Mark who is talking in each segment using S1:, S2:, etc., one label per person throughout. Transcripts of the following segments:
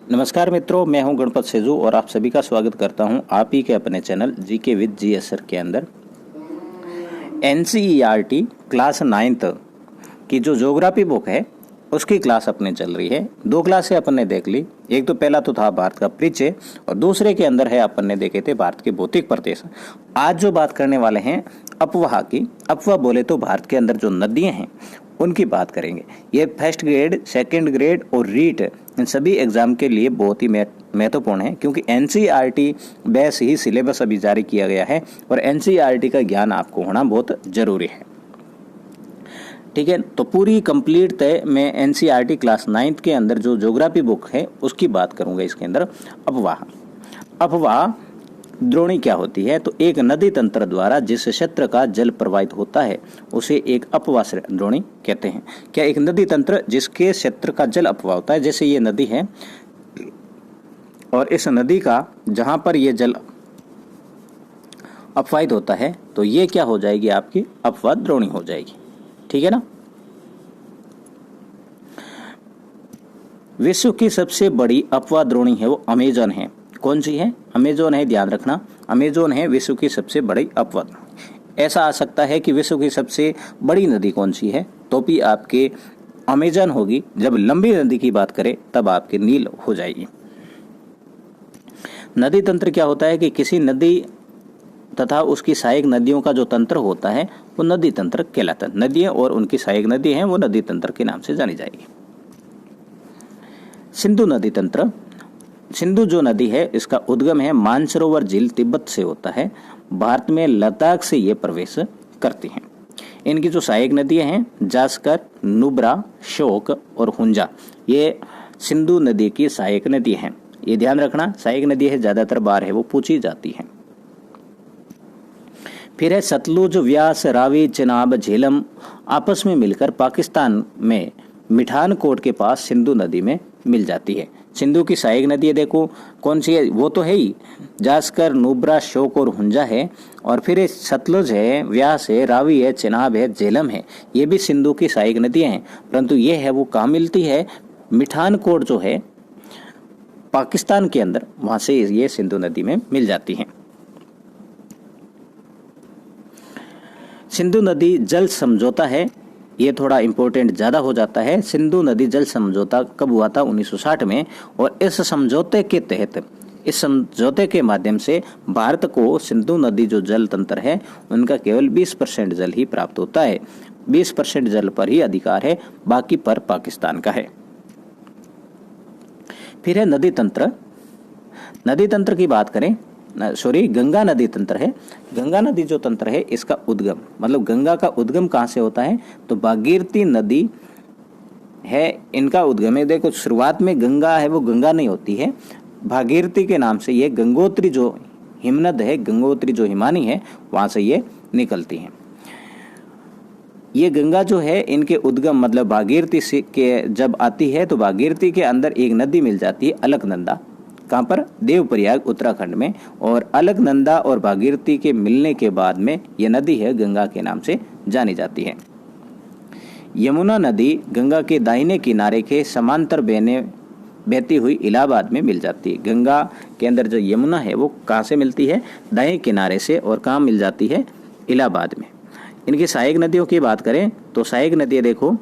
S1: नमस्कार मित्रों, मैं हूं गणपत सेजू और आप सभी का स्वागत करता हूं आप ही के अपने channel GK with GS sir के अंदर। एनसीईआरटी क्लास 9th की जो ज्योग्राफी बुक है उसकी क्लास अपने चल रही है। दो क्लासें अपन ने देख ली। एक तो पहला तो था भारत का परिचय और दूसरे के अंदर है अपन ने देखे थे भारत के भौतिक प्रदेश। आज जो बात करने वाले हैं अपवाह की। अपवाह बोले तो भारत के अंदर जो नदियां हैं उनकी बात करेंगे। ये फर्स्ट ग्रेड, सेकंड ग्रेड और रीट इन सभी एग्जाम के लिए बहुत ही महत्वपूर्ण है, क्योंकि एनसीईआरटी बेस ही सिलेबस अभी जारी किया गया है और एनसीईआरटी का ज्ञान आपको होना बहुत जरूरी है। ठीक है, तो पूरी कंप्लीट तय मैं एनसीईआरटी क्लास 9th के अंदर जो ज्योग्राफी बुक है उसकी बात करूंगा। इसके अंदर अपवाह द्रोणी क्या होती है, तो एक नदी तंत्र द्वारा जिस क्षेत्र का जल प्रवाहित होता है उसे एक अपवाह द्रोणी कहते हैं। क्या एक नदी तंत्र जिसके क्षेत्र का जल अपवाह होता है, जैसे ये नदी है और इस नदी का जहां पर ये जल अपवाहित होता है तो ये क्या हो जाएगी, आपकी अपवाह द्रोणी हो जाएगी। ठीक है ना। विश्व की सबसे बड़ी अपवाह द्रोणी है वो अमेजन है। कौन सी है? अमेजोन है, ध्यान रखना। अमेजोन है विश्व की सबसे बड़ी अपवाह। ऐसा आ सकता है कि विश्व की सबसे बड़ी नदी कौन सी है, तो भी आपके अमेजन होगी। जब लंबी नदी की बात करें तब आपके नील हो जाएगी। नदी तंत्र क्या होता है कि किसी नदी तथा उसकी सहायक नदियों का जो तंत्र होता है वो नदी तंत्र कहलाता है। नदियां और उनकी सहायक नदी हैं वो नदी तंत्र के नाम से जानी जाएगी। सिंधु नदी तंत्र। सिंधु जो नदी है इसका उद्गम है मानसरोवर झील तिब्बत से होता है। भारत में लद्दाख से ये प्रवेश करती हैं। इनकी जो सहायक नदियां हैं जास्कर, नुब्रा, शोक और हुंजा, ये सिंधु नदी की सहायक नदी हैं। ये ध्यान रखना, सहायक नदी है, ज्यादातर बार है वो पूछी जाती है। फिर है सतलुज, व्यास, रावी, चेनाब, झेलम आपस में मिलकर पाकिस्तान में मिठानकोट के पास सिंधु नदी में मिल जाती है। सिंधु की सहायक नदी देखो कौन सी है, वो तो है ही जास्कर, नुब्रा, शोक और हुंजा है। और फिर सतलुज है, व्यास है, रावी है, चेनाब है, झेलम है, ये भी सिंधु की सहायक नदियां हैं। परंतु ये है वो कहाँ मिलती है, मिठानकोट जो है पाकिस्तान के अंदर, वहां से ये सिंधु नदी में मिल जाती है। सिंधु नदी जल समझौता है, ये थोड़ा इंपॉर्टेंट ज्यादा हो जाता है। सिंधु नदी जल समझौता कब हुआ था? 1960 में। और इस समझौते के तहत, इस समझौते के माध्यम से भारत को सिंधु नदी जो जल तंत्र है उनका केवल 20% जल ही प्राप्त होता है। 20% जल पर ही अधिकार है, बाकी पर पाकिस्तान का है। फिर है नदी तंत्र। नदी तंत्र की बात करें, गंगा नदी तंत्र है। गंगा नदी जो तंत्र है इसका उद्गम, मतलब गंगा का उद्गम कहाँ से होता है, तो भागीरथी नदी है, इनका उद्गम है। देखो शुरुआत में गंगा है वो गंगा नहीं होती है, भागीरथी के नाम से ये गंगोत्री जो हिमनद है, गंगोत्री जो हिमानी है, वहां से ये निकलती है। ये गंगा जो है इनके उद्गम मतलब भागीरथी से के जब आती है तो भागीरथी के अंदर एक नदी मिल जाती है अलकनंदा। कहाँ पर? देवप्रयाग उत्तराखंड में। और अलकनंदा और भागीरथी के मिलने के बाद में यह नदी है गंगा के नाम से जानी जाती है। यमुना नदी गंगा के दाहिने किनारे के समांतर बहती हुई इलाहाबाद में मिल जाती है। गंगा के अंदर जो यमुना है वो कहाँ से मिलती है? दाहिने किनारे से। और कहाँ मिल जाती है? इलाहाबाद में। इनकी सहायक नदियों की बात करें तो सहायक नदियाँ देखो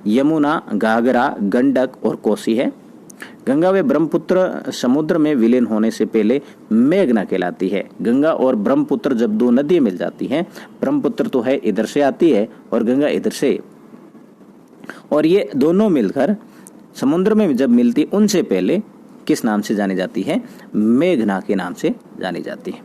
S1: यमुना, घाघरा, गंडक और कोसी है। गंगा व ब्रह्मपुत्र समुद्र में विलीन होने से पहले मेघना कहलाती है। गंगा और ब्रह्मपुत्र जब दो नदियां मिल जाती हैं, ब्रह्मपुत्र तो है इधर से आती है और गंगा इधर से, और ये दोनों मिलकर समुद्र में जब मिलती उनसे पहले किस नाम से जानी जाती है? मेघना के नाम से जानी जाती है।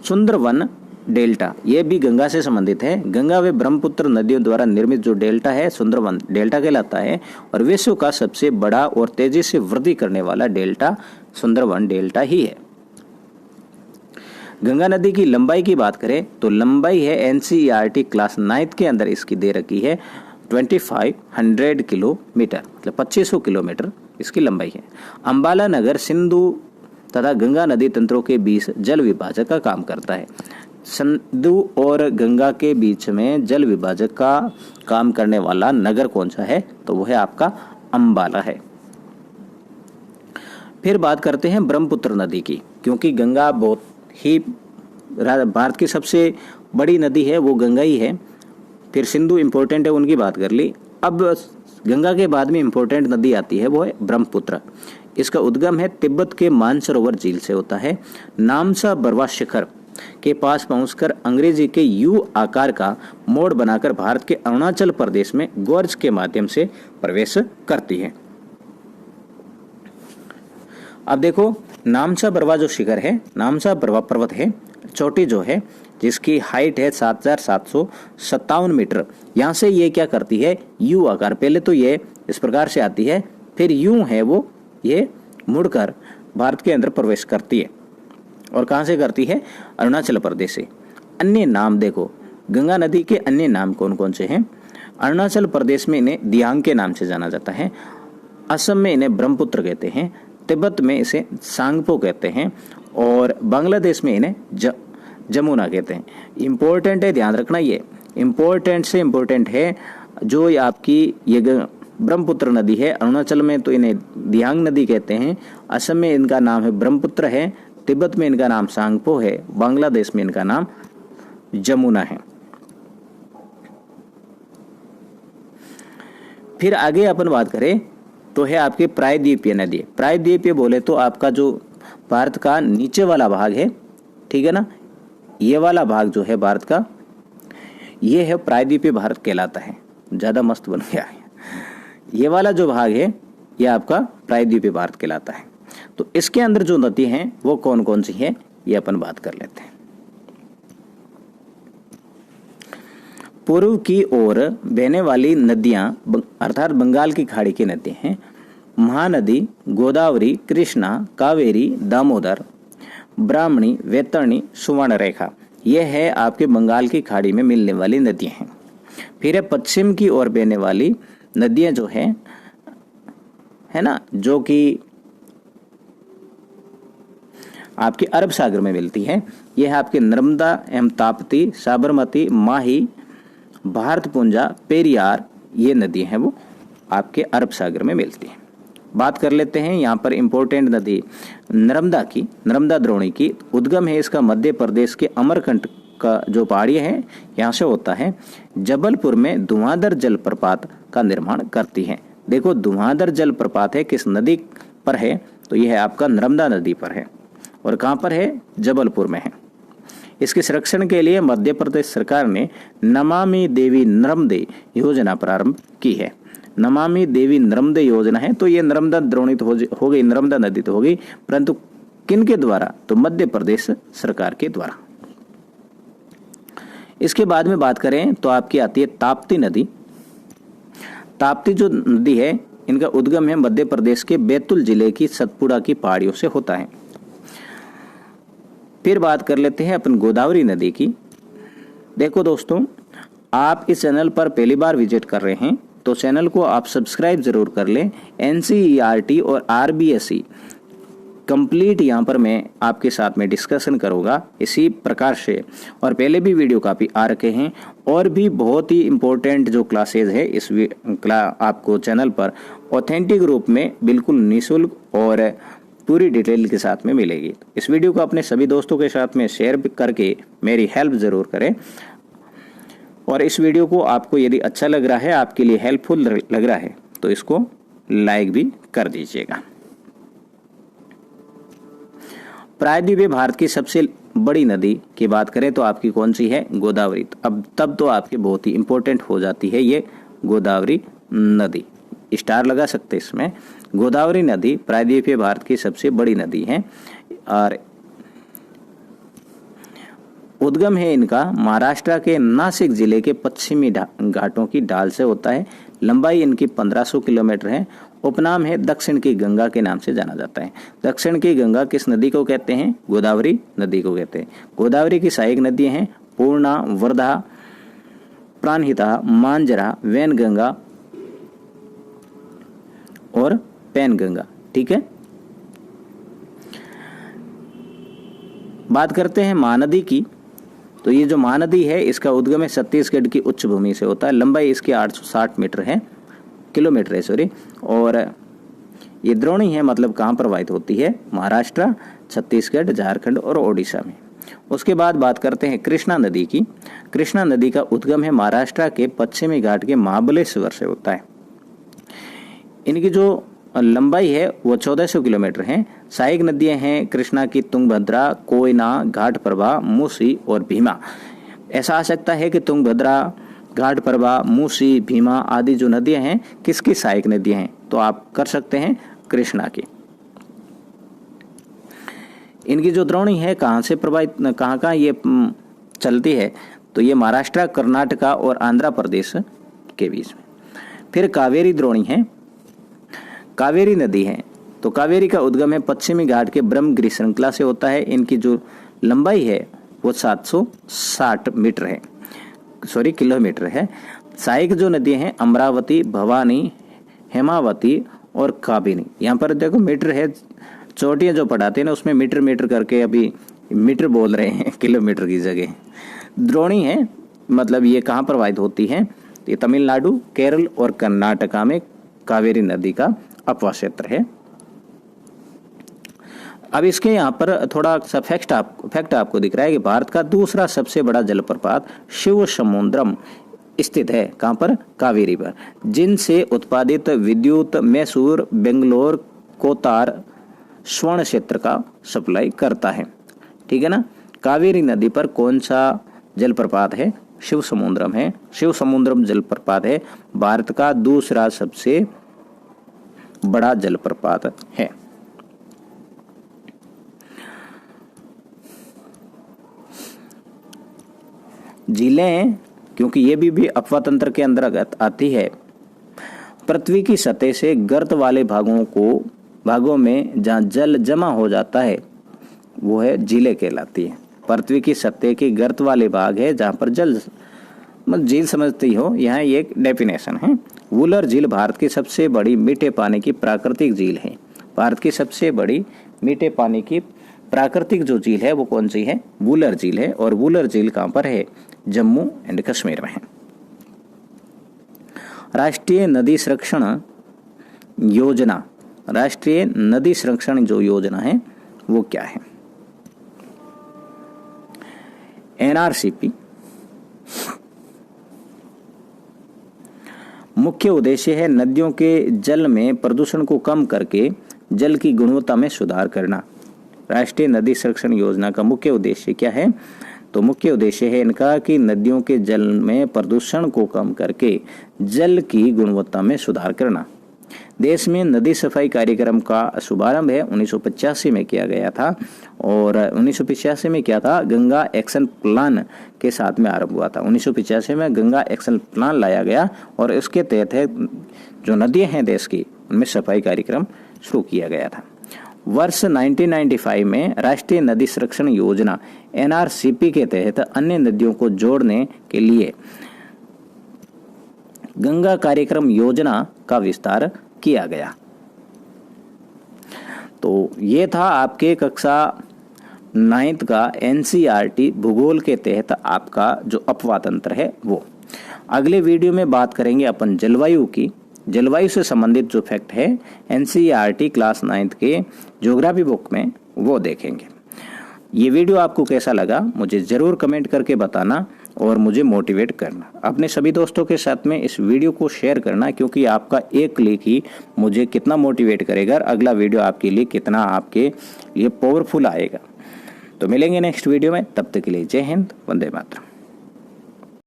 S1: सुंदरवन डेल्टा, ये भी गंगा से संबंधित है। गंगा व ब्रह्मपुत्र नदियों द्वारा निर्मित जो डेल्टा है सुंदरवन डेल्टा कहलाता है। और विश्व का सबसे बड़ा और तेजी से वृद्धि करने वाला डेल्टा सुंदरवन डेल्टा ही है। गंगा नदी की लंबाई की बात करें तो लंबाई है एनसीईआरटी क्लास 9th के अंदर इसकी दे रखी है 2500 किलोमीटर, मतलब 2500 किलोमीटर इसकी लंबाई है। अंबाला नगर सिंधु तथा गंगा नदी तंत्रों के बीच जल विभाजक का काम करता है। सिंधु और गंगा के बीच में जल विभाजक का काम करने वाला नगर कौन सा है, तो वो है आपका अंबाला है। फिर बात करते हैं ब्रह्मपुत्र नदी की, क्योंकि गंगा बहुत ही भारत की सबसे बड़ी नदी है, वो गंगा ही है। फिर सिंधु इम्पोर्टेंट है, उनकी बात कर ली। अब गंगा के बाद में इम्पोर्टेंट नदी आती है, वो है ब्रह्मपुत्र। इसका उद्गम है तिब्बत के मानसरोवर झील से होता है। नामसा बरवा शिखर के पास पहुंचकर अंग्रेजी के यू आकार का मोड़ बनाकर भारत के अरुणाचल प्रदेश में गोर्ज के माध्यम से प्रवेश करती है। अब देखो, नामसा बरवा जो शिखर है, नामसा बरवा पर्वत है, चोटी जो है जिसकी हाइट है 7757 मीटर। यहाँ से ये क्या करती है, यू आकार, पहले तो ये इस प्रकार से आती है, फिर यूं है वो ये मुड़कर भारत के अंदर प्रवेश करती है। और कहाँ से करती है, अरुणाचल प्रदेश से। अन्य नाम देखो, गंगा नदी के अन्य नाम कौन कौन से हैं। अरुणाचल प्रदेश में इन्हें दियांग के नाम से जाना जाता है, असम में इन्हें ब्रह्मपुत्र कहते हैं, तिब्बत में इसे सांगपो कहते हैं, और बांग्लादेश में इन्हें जमुना कहते हैं। इम्पोर्टेंट है, ध्यान रखना, ये इम्पोर्टेंट से इम्पोर्टेंट है। जो आपकी ये ब्रह्मपुत्र नदी है, अरुणाचल में तो इन्हें दियांग नदी कहते हैं, असम में इनका नाम है ब्रह्मपुत्र है, तिब्बत में इनका नाम सांगपो है, बांग्लादेश में इनका नाम जमुना है। फिर आगे अपन बात करें तो है आपके प्रायद्वीपीय नदी। प्रायद्वीपीय बोले तो आपका जो भारत का नीचे वाला भाग है, ठीक है ना, ये वाला भाग जो है भारत का, ये है प्रायद्वीपीय भारत कहलाता है। ज्यादा मस्त बन गया है। ये वाला जो भाग है ये आपका प्रायद्वीपीय भारत कहलाता है। तो इसके अंदर जो नदी हैं वो कौन कौन सी हैं, ये अपन बात कर लेते हैं। पूर्व की ओर बहने वाली नदियां अर्थात बंगाल की खाड़ी की नदी हैं महानदी, गोदावरी, कृष्णा, कावेरी, दामोदर, ब्राह्मणी, वैतरणी, सुवर्णरेखा, यह है आपके बंगाल की खाड़ी में मिलने वाली नदियां हैं। फिर है पश्चिम की ओर बहने वाली नदियां जो है ना, जो कि आपके अरब सागर में मिलती है। यह है आपके नर्मदा एवं ताप्ती, साबरमती, माही, भारतपुंजा, पेरियार, ये नदी हैं वो आपके अरब सागर में मिलती हैं। बात कर लेते हैं यहाँ पर इम्पोर्टेंट नदी नर्मदा की, नर्मदा द्रोणी की। उद्गम है इसका मध्य प्रदेश के अमरकंटक का जो पहाड़ी है यहाँ से होता है। जबलपुर में धुआंधार जलप्रपात का निर्माण करती है। देखो, धुआंधार जलप्रपात है किस नदी पर है, तो यह है आपका नर्मदा नदी पर है। और कहाँ पर है, जबलपुर में है। इसके संरक्षण के लिए मध्य प्रदेश सरकार ने नमामि देवी नर्मदे योजना प्रारंभ की है। नमामि देवी नर्मदे योजना है, तो ये नर्मदा द्रोणित हो गई, नर्मदा नदी तो हो गई, परंतु किन के द्वारा, तो मध्य प्रदेश सरकार के द्वारा। इसके बाद में बात करें तो आपकी आती है ताप्ती नदी। ताप्ती जो नदी है, इनका उद्गम है मध्य प्रदेश के बैतूल जिले की सतपुड़ा की पहाड़ियों से होता है। फिर बात कर लेते हैं अपन गोदावरी नदी की। देखो दोस्तों, आप इस चैनल पर पहली बार विजिट कर रहे हैं तो चैनल को आप सब्सक्राइब जरूर कर लें। NCERT और RBSE कंप्लीट यहाँ पर मैं आपके साथ में डिस्कशन करूँगा इसी प्रकार से, और पहले भी वीडियो काफ़ी आ रखे हैं, और भी बहुत ही इम्पोर्टेंट जो क्लासेज है इस आपको चैनल पर ऑथेंटिक रूप में बिल्कुल निःशुल्क और पूरी डिटेल के साथ में मिलेगी। इस वीडियो को अपने सभी दोस्तों के साथ में शेयर करके मेरी हेल्प ज़रूर करें। और इस वीडियो को आपको यदि अच्छा लग रहा है, आपके लिए हेल्पफुल लग रहा है, तो इसको लाइक भी कर दीजिएगा। प्रायद्वीपीय भारत की सबसे बड़ी नदी की बात करें तो आपकी कौन सी है, गोदावरी। अब तब तो आपकी बहुत ही इंपॉर्टेंट हो जाती है ये गोदावरी नदी, स्टार लगा सकते इसमें। गोदावरी नदी प्रायद्वीपीय भारत की सबसे बड़ी नदी है और उद्गम है इनका महाराष्ट्र के नासिक जिले के पश्चिमी घाटों की ढाल से होता है। लंबाई इनकी 1500 किलोमीटर है। उपनाम है दक्षिण की गंगा के नाम से जाना जाता है। दक्षिण की गंगा किस नदी को कहते हैं, गोदावरी नदी को कहते हैं। गोदावरी की सहायक नदियां हैं पूर्णा, वर्धा, प्राणहिता, मांजरा, वैनगंगा और पैनगंगा। ठीक है, बात करते हैं महानदी की। तो ये जो महानदी है इसका उद्गम है छत्तीसगढ़ की उच्च भूमि से होता है। लंबाई इसकी 860 मीटर है, किलोमीटर है सॉरी, और ये द्रोणी है मतलब कहाँ प्रवाहित होती है? महाराष्ट्र, छत्तीसगढ़, झारखंड और ओडिशा में। उसके बाद बात करते हैं कृष्णा नदी की। कृष्णा नदी का उद्गम है महाराष्ट्र के पश्चिमी घाट के महाबलेश्वर से होता है। इनकी जो लंबाई है वो 1400 किलोमीटर है। सहायक नदियां हैं कृष्णा की तुंगभद्रा, कोयना, घाटप्रभा, मूसी और भीमा। ऐसा आ सकता है कि तुंगभद्रा, घाटप्रभा, मूसी, भीमा आदि जो नदियां हैं किसकी सहायक नदियां हैं? तो आप कर सकते हैं कृष्णा की। इनकी जो द्रोणी है कहाँ से प्रभावित, कहाँ ये चलती है? तो ये महाराष्ट्र, कर्नाटका और आंध्र प्रदेश के बीच में। फिर कावेरी द्रोणी है। कावेरी नदी है तो कावेरी का उद्गम है पश्चिमी घाट के ब्रह्मगिरि श्रृंखला से होता है। इनकी जो लंबाई है वो 760 मीटर है, किलोमीटर है। सहायक जो नदियां हैं अमरावती, भवानी, हेमावती और काबिनी। यहाँ पर देखो मीटर है, चोटियां जो पढ़ाते हैं ना उसमें मीटर करके अभी मीटर बोल रहे हैं किलोमीटर की जगह। द्रोणी है मतलब ये कहाँ प्रवाहित होती है? ये तमिलनाडु, केरल और कर्नाटका में कावेरी नदी का अपवास क्षेत्र है। अब इसके यहाँ पर थोड़ा सा फैक्ट आपको दिख रहा है कि भारत का दूसरा सबसे बड़ा जलप्रपात शिव समुद्रम स्थित है। कहाँ पर? कावेरी पर, जिनसे उत्पादित विद्युत मैसूर, बेंगलोर, कोतार, स्वर्ण क्षेत्र का सप्लाई करता है। ठीक है ना। कावेरी नदी पर कौन सा जलप्रपात है? शिव समुद्रम है। शिव समुद्रम जलप्रपात है भारत का दूसरा सबसे बड़ा जलप्रपात है। झीलें, क्योंकि ये भी अपवा तंत्र के अंतर्गत आती है, पृथ्वी की सतह से गर्त वाले भागों में जहाँ जल जमा हो जाता है वो है झीलें कहलाती है। पृथ्वी की सतह के गर्त वाले भाग है जहाँ पर जल, झील समझती हो, यहाँ एक डेफिनेशन है। वुलर झील भारत की सबसे बड़ी मीठे पानी की प्राकृतिक झील है। भारत की सबसे बड़ी मीठे पानी की प्राकृतिक जो झील है वो कौन सी है? वुलर झील है। और वुलर झील कहाँ पर है? जम्मू एंड कश्मीर में है। राष्ट्रीय नदी संरक्षण योजना, राष्ट्रीय नदी संरक्षण जो योजना है वो क्या है? एनआरसीपी। मुख्य उद्देश्य है नदियों के जल में प्रदूषण को कम करके जल की गुणवत्ता में सुधार करना। राष्ट्रीय नदी संरक्षण योजना का मुख्य उद्देश्य क्या है? तो मुख्य उद्देश्य है इनका कि नदियों के जल में प्रदूषण को कम करके जल की गुणवत्ता में सुधार करना। देश में नदी सफाई कार्यक्रम का शुभारंभ है 1985 में किया गया था। और 1985 में क्या था? गंगा एक्शन प्लान के साथ में आरंभ हुआ था। 1985 में गंगा एक्शन प्लान लाया गया और इसके तहत है जो नदियां हैं देश की उनमें सफाई कार्यक्रम शुरू किया गया था। वर्ष 1995 में राष्ट्रीय नदी संरक्षण योजना एनआरसीपी के तहत अन्य नदियों को जोड़ने के लिए गंगा कार्यक्रम योजना का विस्तार किया गया। तो ये था आपके कक्षा 9th का एनसीईआरटी भूगोल के तहत आपका जो अपवा तंत्र है वो। अगले वीडियो में बात करेंगे अपन जलवायु की। जलवायु से संबंधित जो फैक्ट है एनसीईआरटी क्लास 9th के ज्योग्राफी बुक में वो देखेंगे। ये वीडियो आपको कैसा लगा मुझे ज़रूर कमेंट करके बताना और मुझे मोटिवेट करना। अपने सभी दोस्तों के साथ में इस वीडियो को शेयर करना, क्योंकि आपका एक क्लिक ही मुझे कितना मोटिवेट करेगा, अगला वीडियो आपके लिए कितना आपके लिए पावरफुल आएगा। तो मिलेंगे नेक्स्ट वीडियो में, तब तक के लिए जय हिंद, वंदे मातरम।